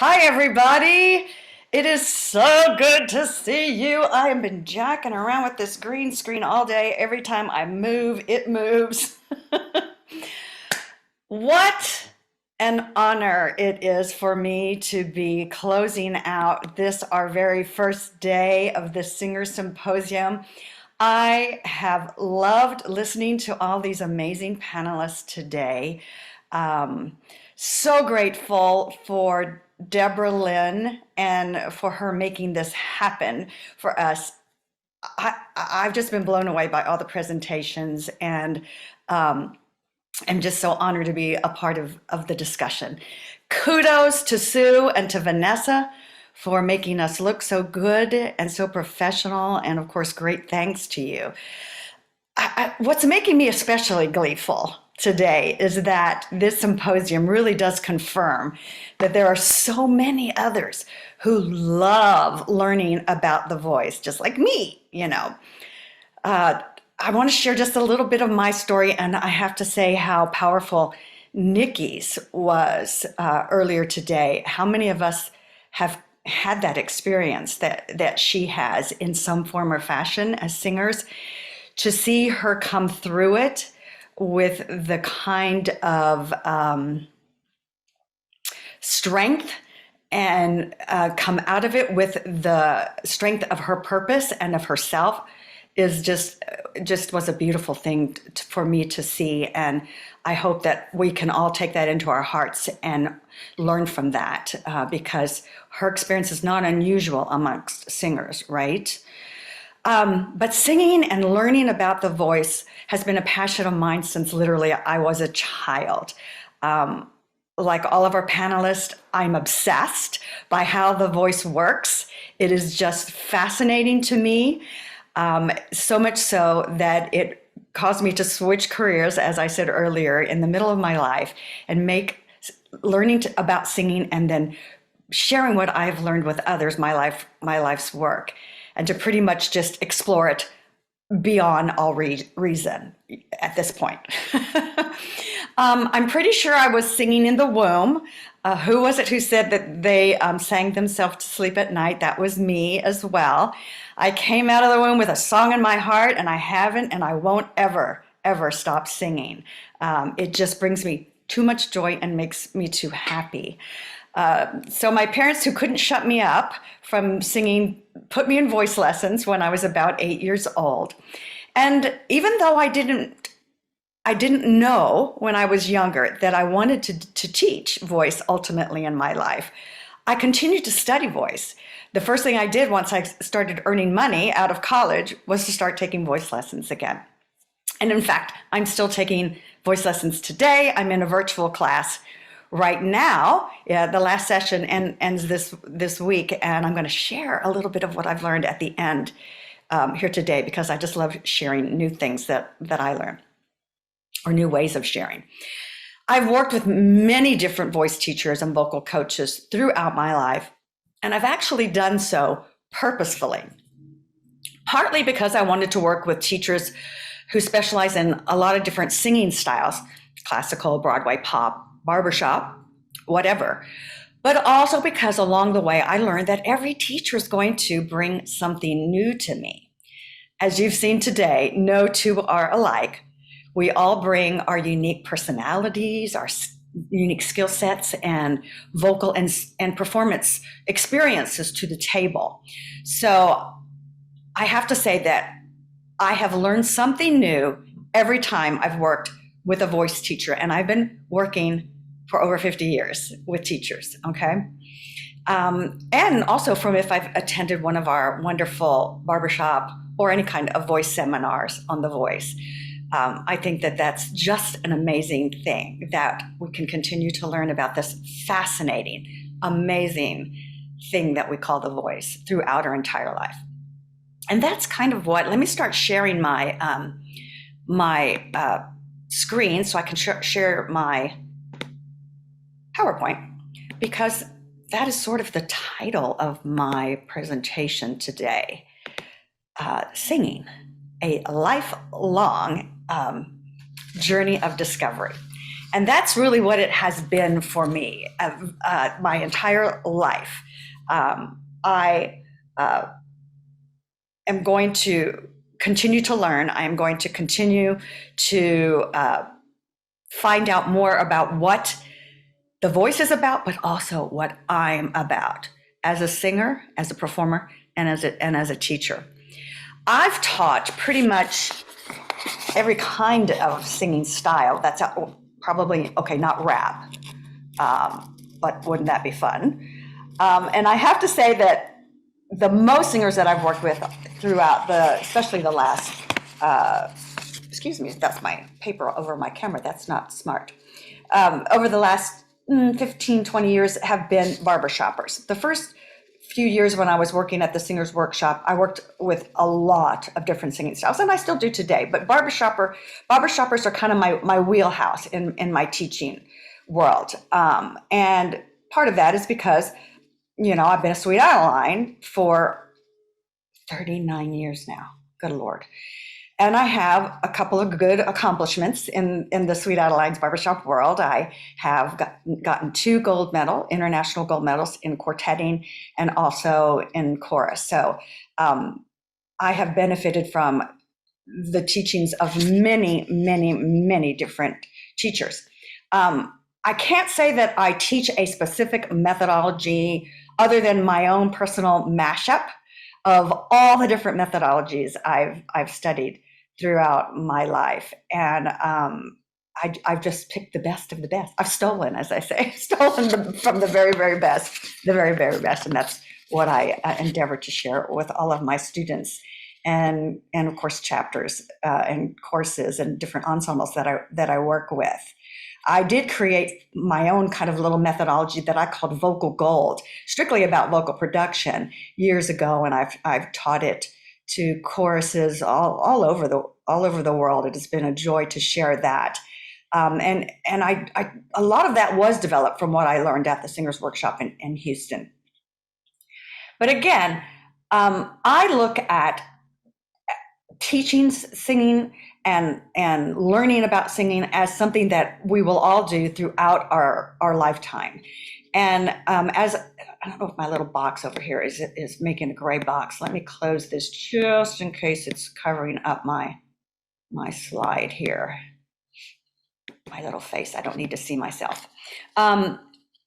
Hi, everybody. It is so good to see you. I have been jacking around with this green screen all day. Every time I move, it moves. What an honor it is for me to be closing out this, our very first day of the Singer Symposium. I have loved listening to all these amazing panelists today. Um, so grateful for Deborah Lynn and for her making this happen for us. I've just been blown away by all the presentations, and um, I'm just so honored to be a part of the discussion. Kudos to Sue and to Vanessa for making us look so good and so professional, and of course, great thanks to you. What's making me especially gleeful today is that this symposium really does confirm that there are so many others who love learning about the voice, just like me. I want to share just a little bit of my story, and I have to say how powerful Nikki's was earlier today. How many of us have had that experience that she has in some form or fashion as singers? To see her come through it with the kind of strength and come out of it with the strength of her purpose and of herself is just was a beautiful thing for me to see. And I hope that we can all take that into our hearts and learn from that because her experience is not unusual amongst singers, right? But singing and learning about the voice has been a passion of mine since literally I was a child. Like all of our panelists, I'm obsessed by how the voice works. It is just fascinating to me, so much so that it caused me to switch careers, as I said earlier, in the middle of my life and make learning about singing and then sharing what I've learned with others, my life's work, and to pretty much just explore it beyond all reason at this point. I'm pretty sure I was singing in the womb. Who was it who said that they sang themselves to sleep at night? That was me as well. I came out of the womb with a song in my heart, and I haven't, and I won't ever, ever stop singing. It just brings me too much joy and makes me too happy. So my parents, who couldn't shut me up from singing, put me in voice lessons when I was about 8 years old. And even though I didn't know when I was younger that I wanted to teach voice ultimately in my life, I continued to study voice. The first thing I did once I started earning money out of college was to start taking voice lessons again. And in fact, I'm still taking voice lessons today. I'm in a virtual class right now. The last session ends this week, and I'm going to share a little bit of what I've learned at the end here today, because I just love sharing new things that I learn, or new ways of sharing. I've worked with many different voice teachers and vocal coaches throughout my life, and I've actually done so purposefully, partly because I wanted to work with teachers who specialize in a lot of different singing styles, classical, Broadway, pop, barbershop, whatever. But also because along the way, I learned that every teacher is going to bring something new to me. As you've seen today, no two are alike. We all bring our unique personalities, our unique skill sets, and vocal and performance experiences to the table. So I have to say that I have learned something new every time I've worked with a voice teacher, and I've been working for over 50 years with teachers, okay? And also from if I've attended one of our wonderful barbershop or any kind of voice seminars on the voice. I think that that's just an amazing thing, that we can continue to learn about this fascinating, amazing thing that we call the voice throughout our entire life. And that's kind of what, let me start sharing my screen so I can share my PowerPoint, because that is sort of the title of my presentation today, Singing, a Lifelong Journey of Discovery. And that's really what it has been for me my entire life. I am going to continue to learn. I am going to continue to find out more about what the voice is about, but also what I'm about as a singer, as a performer, and as a teacher. I've taught pretty much every kind of singing style. That's probably, okay, not rap, but wouldn't that be fun? And I have to say that the most singers that I've worked with throughout especially the last, excuse me, that's my paper over my camera, that's not smart. Over the last 15, 20 years have been barbershoppers. The first few years when I was working at the Singers Workshop, I worked with a lot of different singing styles, and I still do today, but barbershoppers are kind of my wheelhouse in my teaching world. And part of that is because, I've been a Sweet Adeline for 39 years now, good Lord. And I have a couple of good accomplishments in the Sweet Adeline's barbershop world. I have gotten 2 international gold medals in quartetting and also in chorus. So I have benefited from the teachings of many, many, many different teachers. I can't say that I teach a specific methodology other than my own personal mashup of all the different methodologies I've studied throughout my life. And I've just picked the best of the best. I've stolen, as I say, from the very, very best, the very, very best. And that's what I endeavor to share with all of my students and of course, chapters and courses and different ensembles that I work with. I did create my own kind of little methodology that I called Vocal Gold, strictly about vocal production years ago, and I've taught it to choruses all over the world. It has been a joy to share that, and a lot of that was developed from what I learned at the Singers Workshop in Houston. But again, I look at teaching singing and learning about singing as something that we will all do throughout our lifetime. And as I don't know if my little box over here is making a gray box. Let me close this just in case it's covering up my slide here. My little face, I don't need to see myself.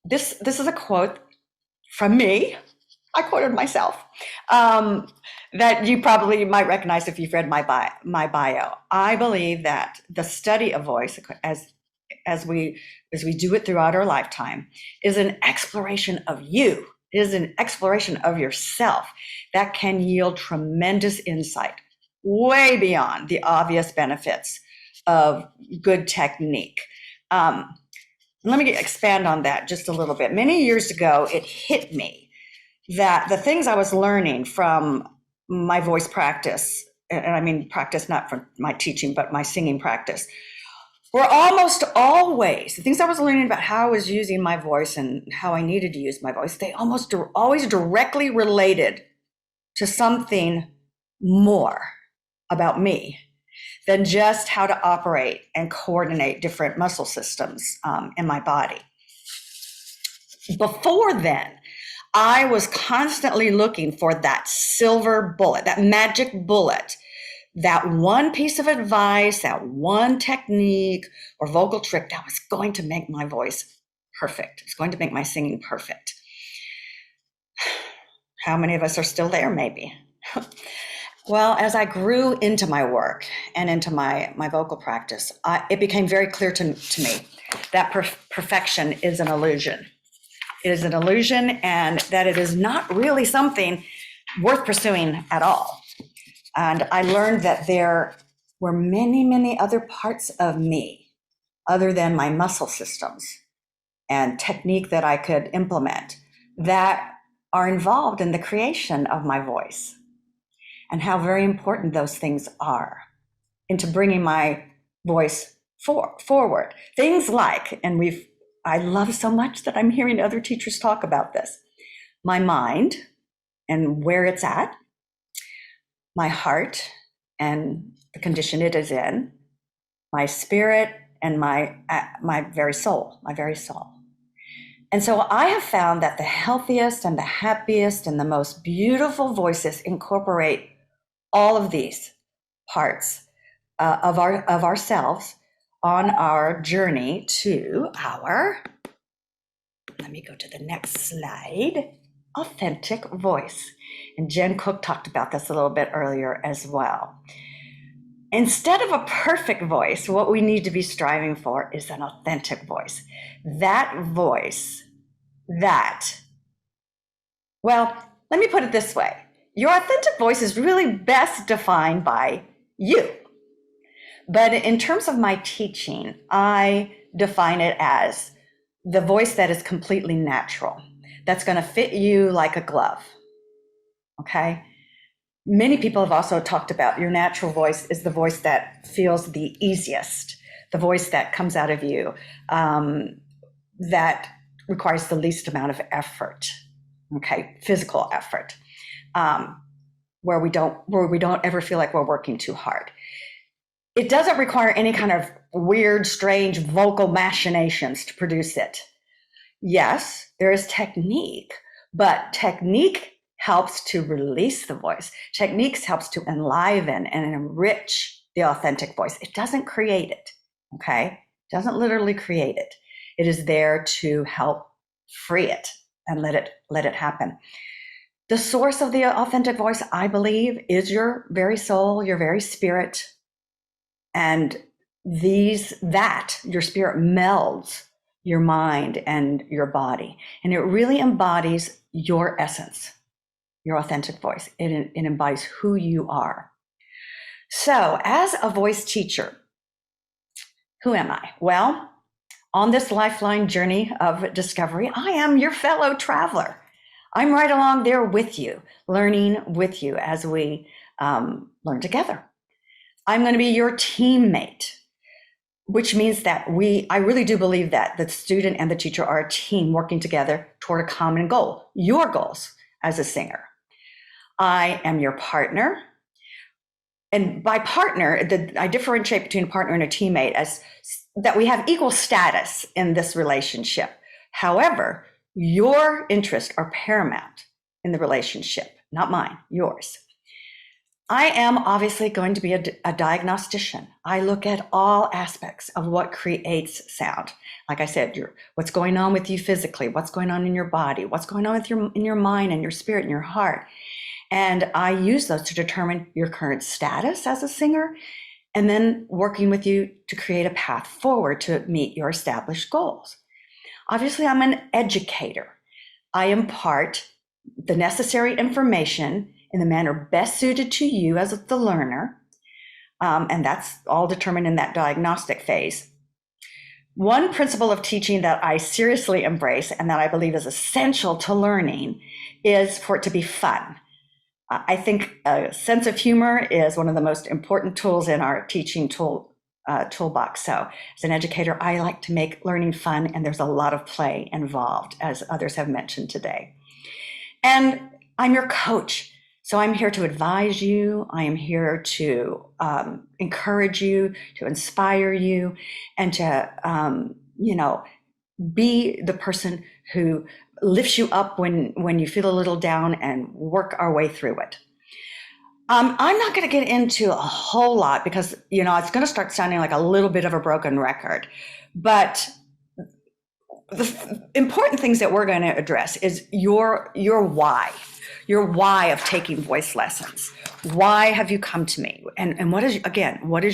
This is a quote from me. I quoted myself, that you probably might recognize if you've read my bio. I believe that the study of voice, as we do it throughout our lifetime, is an exploration of you, is an exploration of yourself that can yield tremendous insight, way beyond the obvious benefits of good technique. Let me expand on that just a little bit. Many years ago, it hit me that the things I was learning from my voice practice, and I mean practice not from my teaching, but my singing practice, were almost always, the things I was learning about how I was using my voice and how I needed to use my voice, they almost always directly related to something more about me than just how to operate and coordinate different muscle systems in my body. Before then, I was constantly looking for that silver bullet, that magic bullet, that one piece of advice, that one technique or vocal trick that was going to make my voice perfect. It's going to make my singing perfect. How many of us are still there? Maybe. Well, as I grew into my work and into my vocal practice, it became very clear to me that perfection is an illusion. It is an illusion, and that it is not really something worth pursuing at all. And I learned that there were many, many other parts of me other than my muscle systems and technique that I could implement that are involved in the creation of my voice, and how very important those things are into bringing my voice forward. Things like, and I love so much that I'm hearing other teachers talk about this, my mind and where it's at, my heart and the condition it is in, my spirit and my very soul, my very soul. And so I have found that the healthiest and the happiest and the most beautiful voices incorporate all of these parts of ourselves on our journey to our, let me go to the next slide, authentic voice. And Jen Cook talked about this a little bit earlier as well. Instead of a perfect voice, what we need to be striving for is an authentic voice. That voice well, let me put it this way. Your authentic voice is really best defined by you. But in terms of my teaching, I define it as the voice that is completely natural, that's going to fit you like a glove. Okay? Many people have also talked about your natural voice is the voice that feels the easiest, the voice that comes out of you that requires the least amount of effort, okay, physical effort, where we don't ever feel like we're working too hard. It doesn't require any kind of weird, strange vocal machinations to produce it. Yes, there is technique, but technique helps to release the voice. Techniques helps to enliven and enrich the authentic voice. It doesn't create it, okay? It doesn't literally create it. It is there to help free it and let it happen. The source of the authentic voice, I believe, is your very soul, your very spirit. And your spirit melds your mind and your body. And it really embodies your essence, your authentic voice. It embodies who you are. So as a voice teacher, who am I? Well, on this lifeline journey of discovery, I am your fellow traveler. I'm right along there with you, learning with you as we learn together. I'm going to be your teammate, which means that I really do believe that the student and the teacher are a team working together toward a common goal, your goals as a singer. I am your partner. And by partner, I differentiate between a partner and a teammate as that we have equal status in this relationship. However, your interests are paramount in the relationship, not mine, yours. I am obviously going to be a diagnostician. I look at all aspects of what creates sound. Like I said, what's going on with you physically, what's going on in your body, what's going on in your mind and your spirit and your heart. And I use those to determine your current status as a singer, and then working with you to create a path forward to meet your established goals. Obviously, I'm an educator. I impart the necessary information in the manner best suited to you as the learner, and that's all determined in that diagnostic phase. One principle of teaching that I seriously embrace and that I believe is essential to learning is for it to be fun. I think a sense of humor is one of the most important tools in our teaching toolbox. So as an educator, I like to make learning fun, and there's a lot of play involved, as others have mentioned today. And I'm your coach. So I'm here to advise you. I am here to encourage you, to inspire you, and to, be the person who lifts you up when you feel a little down and work our way through it. I'm not going to get into a whole lot because, it's going to start sounding like a little bit of a broken record. But the important things that we're going to address is your why of taking voice lessons. Why have you come to me? And what is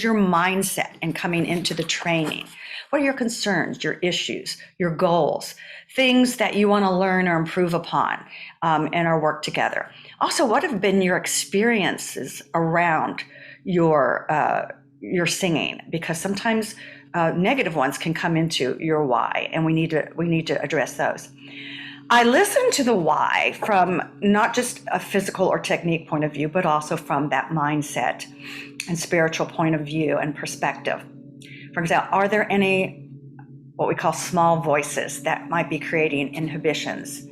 your mindset in coming into the training? What are your concerns, your issues, your goals, things that you want to learn or improve upon in our work together? Also, what have been your experiences around your singing? Because sometimes negative ones can come into your why, and we need to address those. I listen to the why from not just a physical or technique point of view, but also from that mindset and spiritual point of view and perspective. For example, are there any what we call small voices that might be creating inhibitions?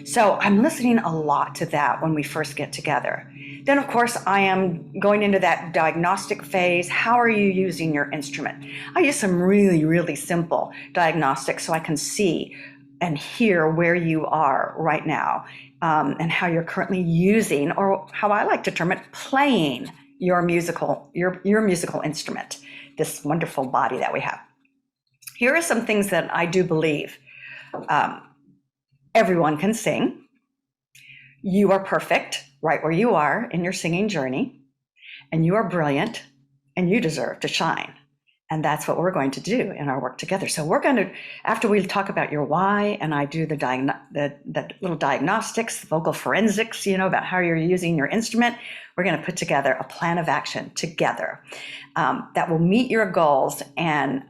So I'm listening a lot to that when we first get together. Then, of course, I am going into that diagnostic phase. How are you using your instrument? I use some really, really simple diagnostics so I can see and hear where you are right now, and how you're currently using, or how I like to term it, playing your musical instrument, this wonderful body that we have. Here are some things that I do believe. Everyone can sing. You are perfect right where you are in your singing journey, and you are brilliant, and you deserve to shine. And that's what we're going to do in our work together. So we're going to, after we talk about your why, and I do the little diagnostics, vocal forensics, about how you're using your instrument, we're going to put together a plan of action together that will meet your goals, and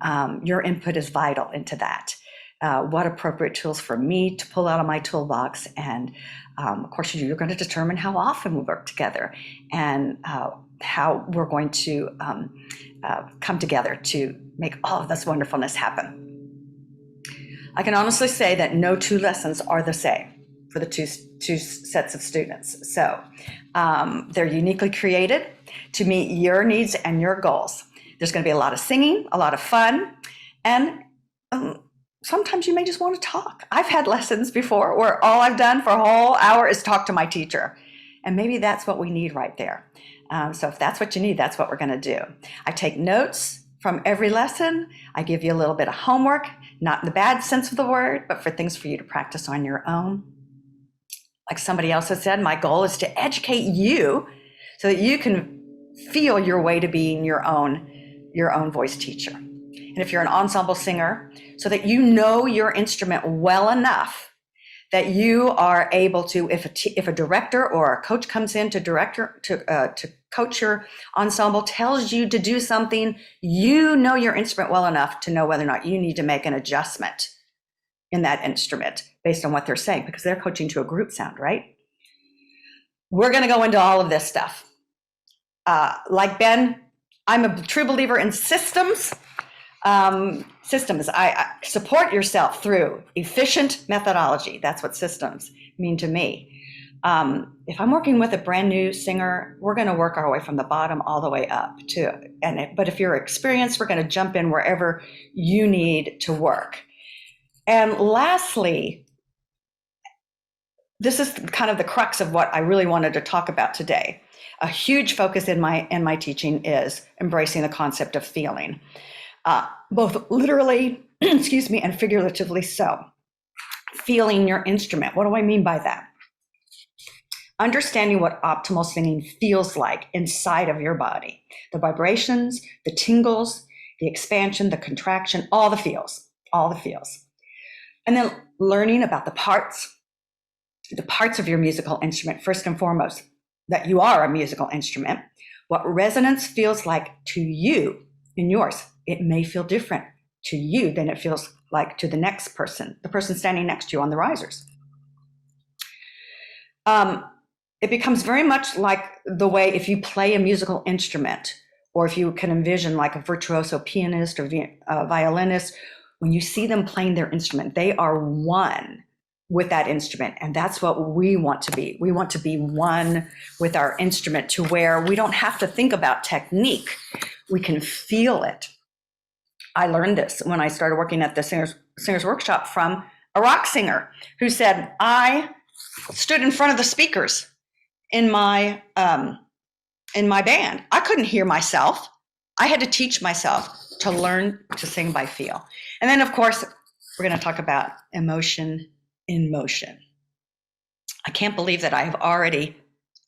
your input is vital into that. What appropriate tools for me to pull out of my toolbox, and of course you're going to determine how often we work together, and how we're going to come together to make all of this wonderfulness happen. I can honestly say that no two lessons are the same for the two sets of students. So they're uniquely created to meet your needs and your goals. There's going to be a lot of singing, a lot of fun, and sometimes you may just want to talk. I've had lessons before where all I've done for a whole hour is talk to my teacher. And maybe that's what we need right there. So if that's what you need, that's what we're going to do. I take notes from every lesson. I give you a little bit of homework, not in the bad sense of the word, but for things for you to practice on your own. Like somebody else has said, my goal is to educate you so that you can feel your way to being your own voice teacher. And if you're an ensemble singer, so that you know your instrument well enough that you are able to, if a director or a coach comes in to coach your ensemble, tells you to do something, you know your instrument well enough to know whether or not you need to make an adjustment in that instrument based on what they're saying, because they're coaching to a group sound, right? We're going to go into all of this stuff. Like Ben, I'm a true believer in systems. I support yourself through efficient methodology. That's what systems mean to me. If I'm working with a brand new singer, we're going to work our way from the bottom all the way up but if you're experienced, we're going to jump in wherever you need to work. And lastly, this is kind of the crux of what I really wanted to talk about today. A huge focus in my teaching is embracing the concept of feeling. Both literally, and figuratively so. Feeling your instrument. What do I mean by that? Understanding what optimal singing feels like inside of your body. The vibrations, the tingles, the expansion, the contraction, all the feels. And then learning about the parts of your musical instrument, first and foremost, that you are a musical instrument, what resonance feels like to you in yours. It may feel different to you than it feels like to the next person, the person standing next to you on the risers. It becomes very much like the way if you play a musical instrument, or if you can envision like a virtuoso pianist or violinist, when you see them playing their instrument, they are one with that instrument. And that's what we want to be. We want to be one with our instrument to where we don't have to think about technique. We can feel it. I learned this when I started working at the Singers Workshop from a rock singer who said, I stood in front of the speakers in my band. I couldn't hear myself. I had to teach myself to learn to sing by feel. And then, of course, we're going to talk about emotion in motion. I can't believe that I have already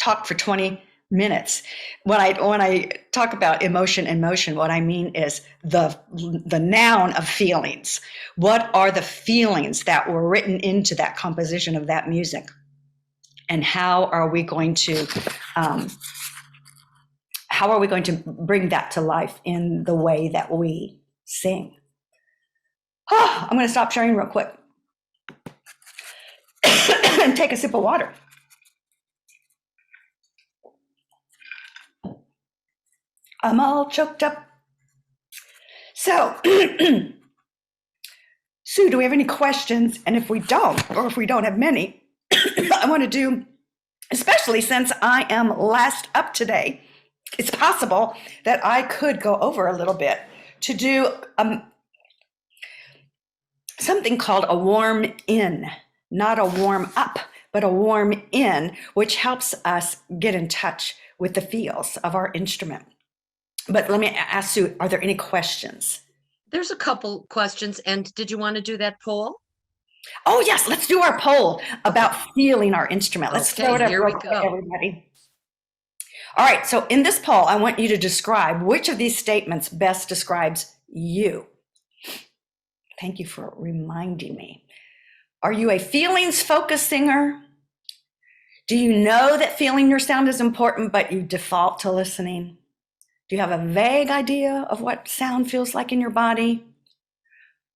talked for 20 minutes. When I talk about emotion in motion, what I mean is the noun of feelings. What are the feelings that were written into that composition of that music? And how are we going to bring that to life in the way that we sing? I'm going to stop sharing real quick and take a sip of water. I'm all choked up. So, Sue, do we have any questions? And if we don't, or if we don't have many, I want to do, especially since I am last up today, it's possible that I could go over a little bit to do something called a warm in, not a warm up, but a warm in, which helps us get in touch with the feels of our instrument. But let me ask Sue, are there any questions? There's a couple questions. And did you want to do that poll? Oh, yes, let's do our poll about feeling our instrument. Let's throw it up here we real quick, go. everybody. All right, so in this poll, I want you to describe which of these statements best describes you. Thank you for reminding me. Are you a feelings-focused singer? Do you know that feeling your sound is important, but you default to listening? Do you have a vague idea of what sound feels like in your body?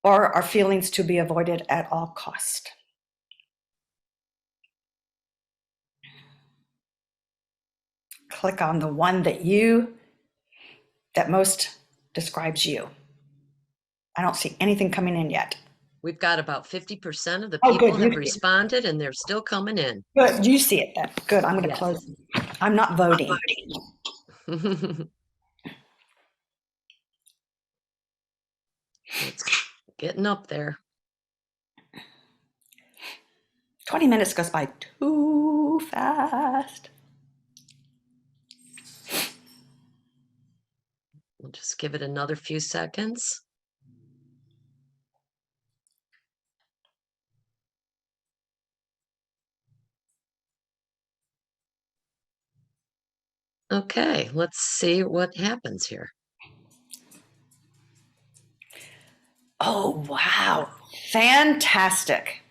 Or are feelings to be avoided at all cost? Click on the one that most describes you. I don't see anything coming in yet. We've got about 50% of the people have responded, and they're still coming in. Good, you see it then. Good, I'm going to close. I'm not voting. It's getting up there. 20 minutes goes by too fast. We'll just give it another few seconds. Okay, let's see what happens here. Oh, wow. Fantastic.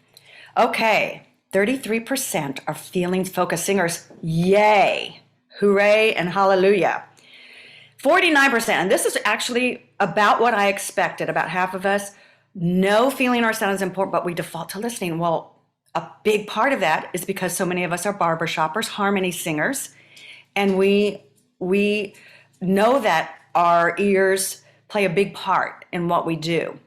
Okay, 33% are feelings-focused singers. Yay. Hooray and hallelujah. 49%, and this is actually about what I expected, about half of us, no feeling our sound is important, but we default to listening. Well, a big part of that is because so many of us are barbershoppers, harmony singers, and we know that our ears play a big part in what we do.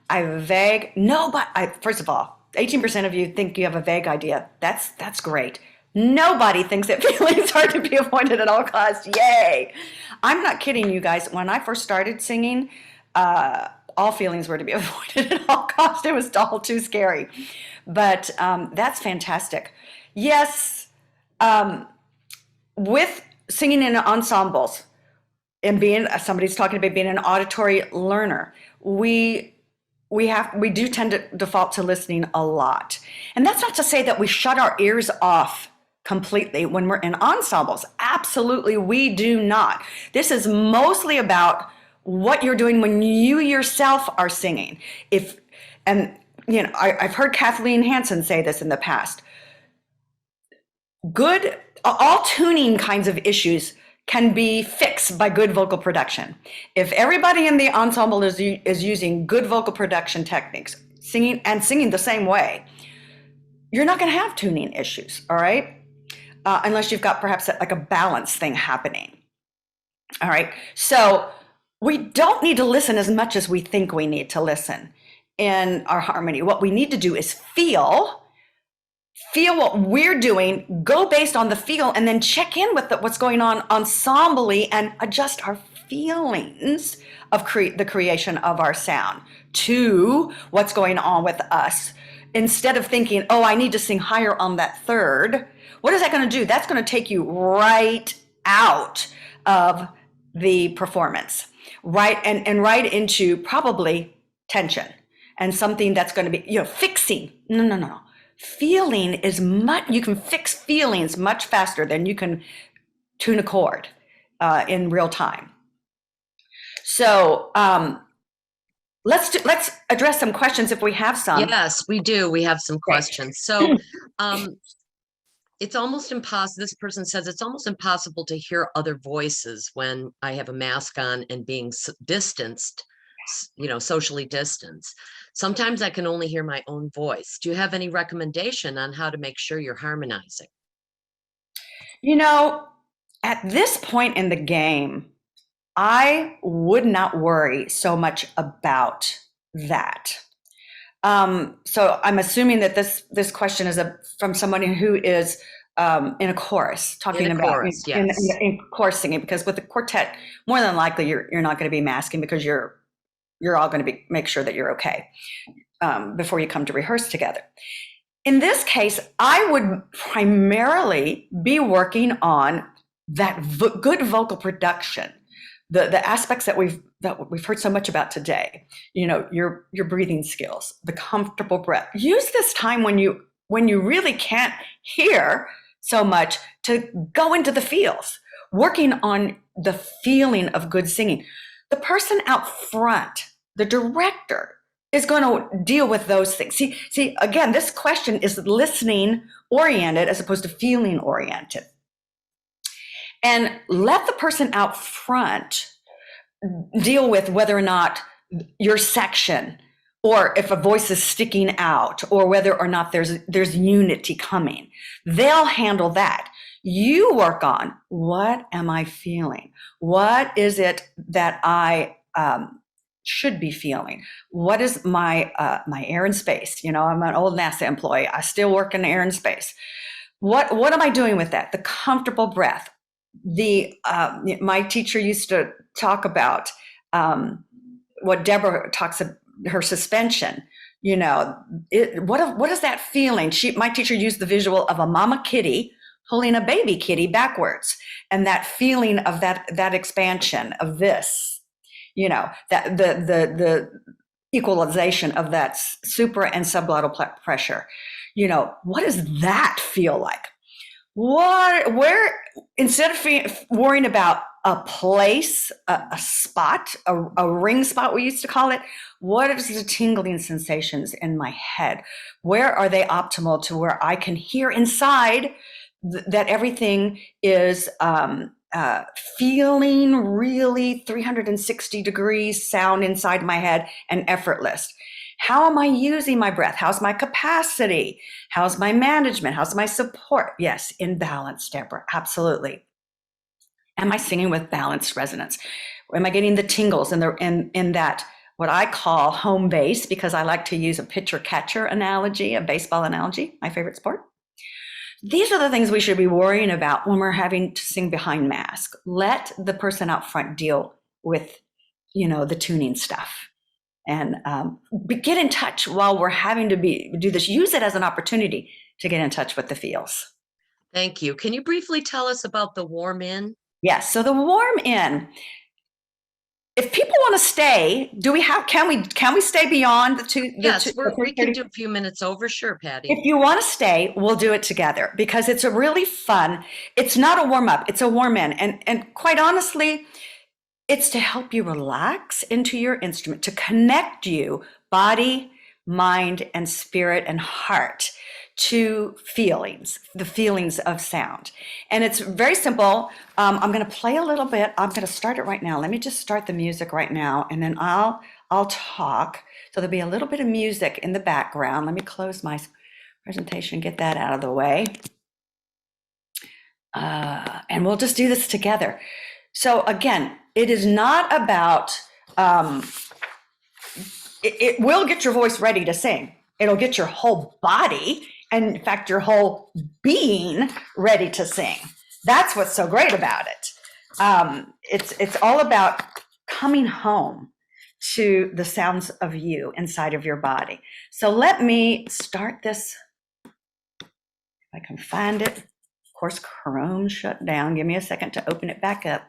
First of all, 18% of you think you have a vague idea. That's great. Nobody thinks that feelings are to be avoided at all costs. Yay. I'm not kidding you guys. When I first started singing, all feelings were to be avoided at all costs. It was all too scary. But that's fantastic. Yes, with singing in ensembles and somebody's talking about being an auditory learner, we do tend to default to listening a lot. And that's not to say that we shut our ears off completely when we're in ensembles. Absolutely, we do not. This is mostly about what you're doing when you yourself are singing. I've heard Kathleen Hansen say this in the past. All tuning kinds of issues can be fixed by good vocal production. If everybody in the ensemble is using good vocal production techniques, singing the same way, you're not going to have tuning issues, all right? Unless you've got perhaps like a balance thing happening. All right, so we don't need to listen as much as we think we need to listen in our harmony. What we need to do is feel what we're doing, go based on the feel, and then check in with what's going on ensembly and adjust our feelings of the creation of our sound to what's going on with us. Instead of thinking, oh, I need to sing higher on that third, what is that going to do? That's going to take you right out of the performance, right? And right into probably tension and something that's going to be, fixing. No. Feeling is you can fix feelings much faster than you can tune a chord in real time. So let's address some questions if we have some. Yes, we do. We have some questions. So it's almost impossible. This person says it's almost impossible to hear other voices when I have a mask on and being distanced, socially distanced. Sometimes I can only hear my own voice. Do you have any recommendation on how to make sure you're harmonizing? At this point in the game, I would not worry so much about that. So I'm assuming that this question is from somebody who is in a chorus, talking In a about chorus, yes. in chorus singing, because with the quartet, more than likely you're not going to be masking, because you're all going to be make sure that you're okay before you come to rehearse together. In this case, I would primarily be working on that good vocal production, the aspects that we've heard so much about today. You know, your breathing skills, the comfortable breath. Use this time when you really can't hear so much to go into the feels, working on the feeling of good singing. The person out front, the director, is going to deal with those things. See, again, this question is listening oriented as opposed to feeling oriented. And let the person out front deal with whether or not your section, or if a voice is sticking out, or whether or not there's unity coming. They'll handle that. You work on, what am I feeling? What is it that I should be feeling? What is my air and space? You know, I'm an old NASA employee. I still work in air and space. What am I doing with that? The comfortable breath. My teacher used to talk about what Deborah talks about, her suspension. You know, what is that feeling? My teacher used the visual of a mama kitty pulling a baby kitty backwards, and that feeling of that expansion of this. You know, that the equalization of that supra and subglottal pressure. You know, what does that feel like? Where, instead of worrying about a place, a spot, a ring spot, we used to call it, what is the tingling sensations in my head? Where are they optimal to where I can hear inside that everything is feeling really 360 degrees sound inside my head and effortless? How am I using my breath? How's my capacity? How's my management? How's my support? Yes, in balance, Deborah, absolutely. Am I singing with balanced resonance? Am I getting the tingles in that, what I call home base, because I like to use a pitcher catcher analogy, a baseball analogy, my favorite sport. These are the things we should be worrying about when we're having to sing behind mask. Let the person out front deal with, the tuning stuff. And get in touch while we're having to do this. Use it as an opportunity to get in touch with the feels. Thank you. Can you briefly tell us about the warm in? Yes. So the warm in. If people want to stay, can we stay beyond the two? Yes, we can do a few minutes over. Sure, Patty. If you want to stay, we'll do it together, because it's a really fun. It's not a warm up. It's a warm in, and quite honestly, it's to help you relax into your instrument, to connect you, body, mind, and spirit and heart, to the feelings of sound. And it's very simple. I'm going to play a little bit. I'm going to start it right now. Let me just start the music right now, and then I'll talk. So there'll be a little bit of music in the background. Let me close my presentation, get that out of the way. And we'll just do this together. So again, it is not about, it will get your voice ready to sing. It'll get your whole body, and in fact, your whole being ready to sing. That's what's so great about it. It's all about coming home to the sounds of you inside of your body. So let me start this, if I can find it. Of course, Chrome shut down. Give me a second to open it back up.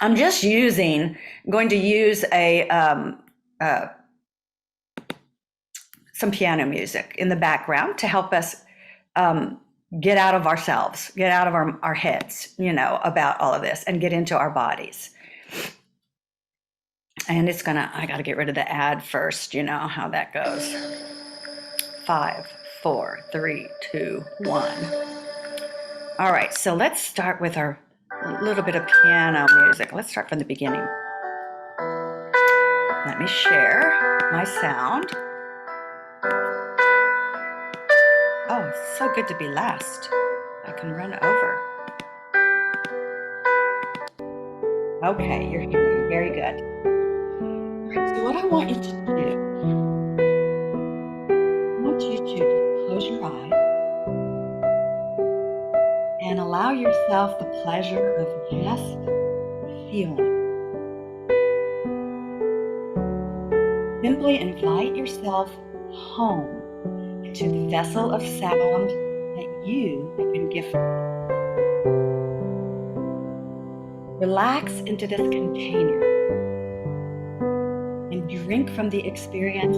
I'm just going to use some piano music in the background to help us get out of ourselves, get out of our heads, about all of this, and get into our bodies. And I got to get rid of the ad first, how that goes. 5, 4, 3, 2, 1. All right, so let's start with a little bit of piano music. Let's start from the beginning. Let me share my sound. Oh, it's so good to be last. I can run over. Okay, you're hearing very good. So what I want you to do and allow yourself the pleasure of just feeling. Simply invite yourself home into the vessel of sound that you have been gifted. Relax into this container and drink from the experience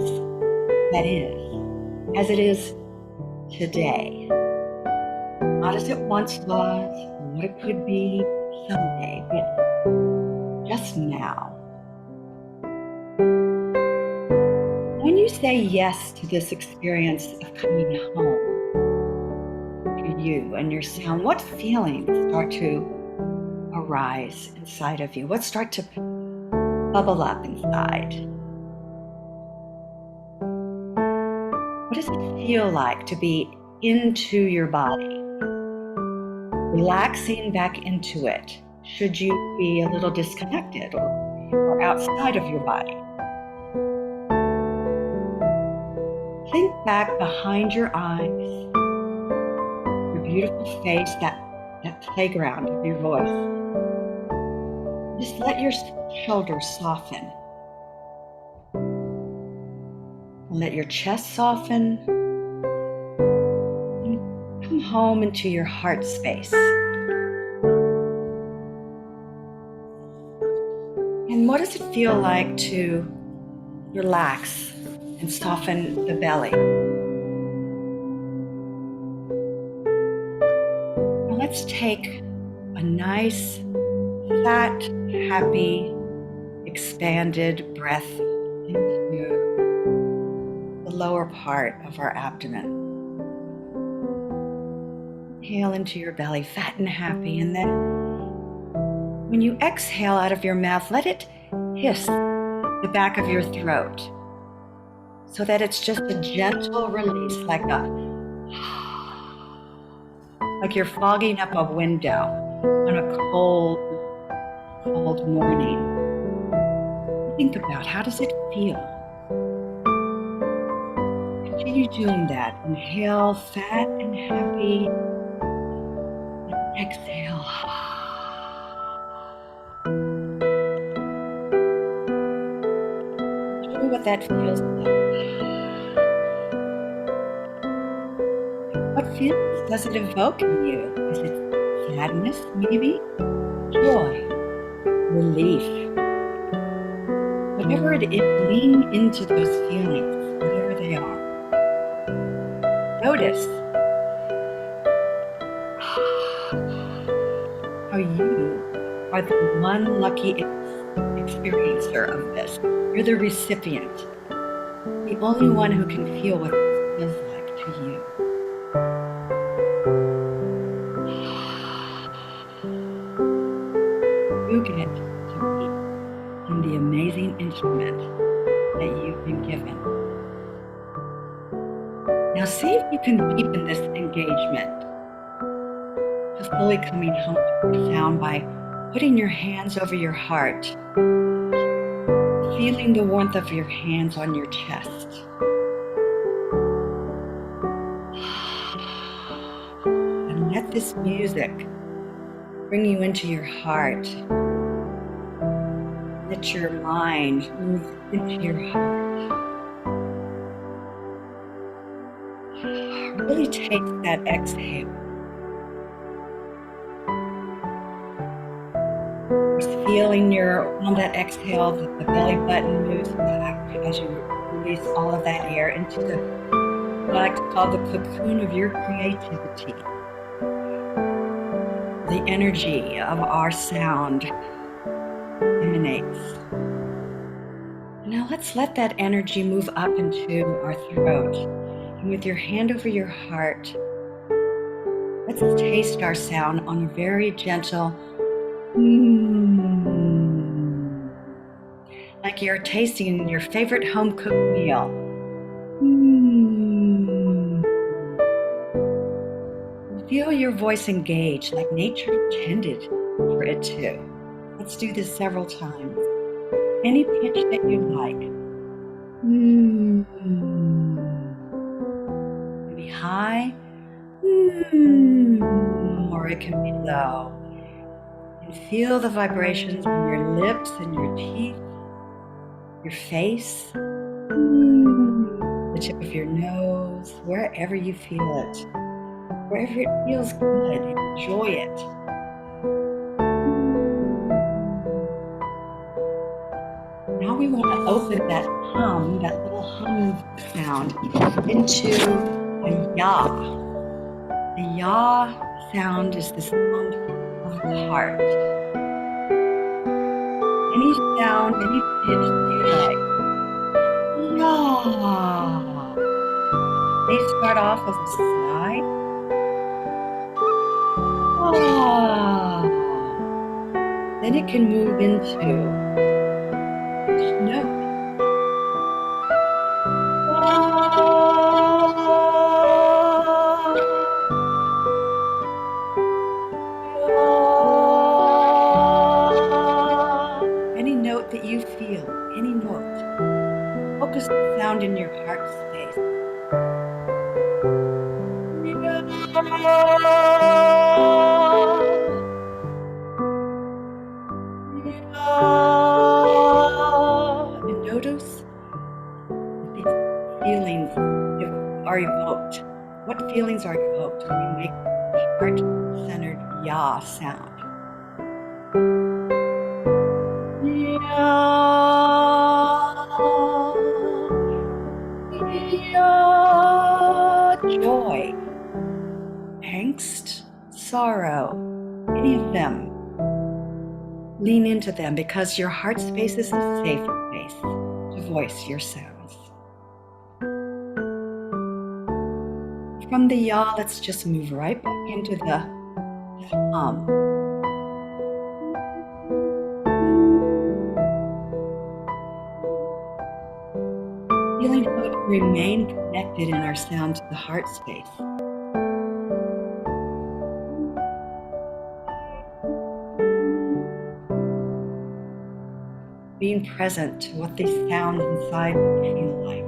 that is, as it is today. Not as it once was, or what it could be someday, but just now. When you say yes to this experience of coming home to you and your sound, what feelings start to arise inside of you? What start to bubble up inside? What does it feel like to be into your body? Relaxing back into it, should you be a little disconnected or outside of your body. Think back behind your eyes, your beautiful face, that playground of your voice. Just let your shoulders soften. Let your chest soften. Come home into your heart space. And what does it feel like to relax and soften the belly? Now let's take a nice, fat, happy, expanded breath into the lower part of our abdomen. Inhale into your belly, fat and happy, and then when you exhale out of your mouth, let it hiss the back of your throat so that it's just a gentle release, like you're fogging up a window on a cold morning. Think about, how does it feel? Continue doing that. Inhale, fat and happy. Exhale. Show me what that feels like. What feelings does it evoke in you? Is it sadness, maybe? Joy? Relief? Whatever it is, lean into those feelings, whatever they are. Notice how you are the one lucky experiencer of this. You're the recipient, the only one who can feel what this feels like to you. You get to be on the amazing instrument that you've been given. Now see if you can deepen this engagement to fully coming home to your sound by putting your hands over your heart, feeling the warmth of your hands on your chest. And let this music bring you into your heart. Let your mind move into your heart. Really take that exhale. Feeling on that exhale, that the belly button moves back as you release all of that air into what I like to call the cocoon of your creativity. The energy of our sound emanates. Now let's let that energy move up into our throat. And with your hand over your heart, let's taste our sound on a very gentle like you're tasting your favorite home-cooked meal. Feel your voice engage like nature intended for it to. Let's do this several times. Any pitch that you like. Maybe high, or it can be low. And feel the vibrations in your lips and your teeth, your face, the tip of your nose, wherever you feel it. Wherever it feels good, enjoy it. Now we want to open that hum, that little hum sound, into a ya. The ya sound is the sound of the heart. Any sound, any pitch that you like. Ya. They start off as a sigh. Ah. Then it can move into note. Any note that you feel, any note. Focus the sound in your heart space. And notice that these feelings are evoked. What feelings are evoked when you make the heart-centered ya sound? Joy, angst, sorrow, any of them. Lean into them because your heart space is a safe place to voice your sounds. From the ya, let's just move right back into the hum. Feeling how to remain connected in our sound to the heart space. Being present to what these sounds inside feel like.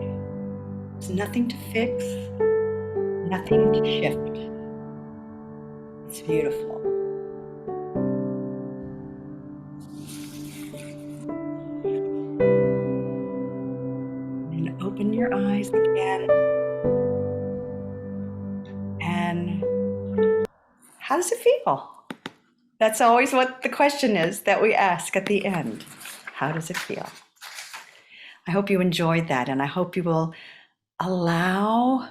There's nothing to fix, nothing to shift. It's beautiful. And open your eyes again. And how does it feel? That's always what the question is that we ask at the end. How does it feel? I hope you enjoyed that, and I hope you will allow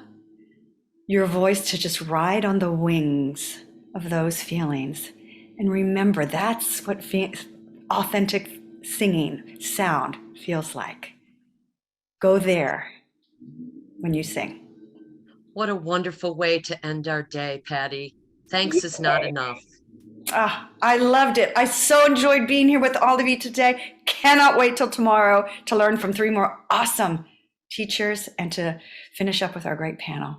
your voice to just ride on the wings of those feelings. And remember, that's what authentic singing sound feels like. Go there when you sing. What a wonderful way to end our day, Patty. Thanks is not enough. I loved it. I so enjoyed being here with all of you today. Cannot wait till tomorrow to learn from 3 more awesome teachers and to finish up with our great panel.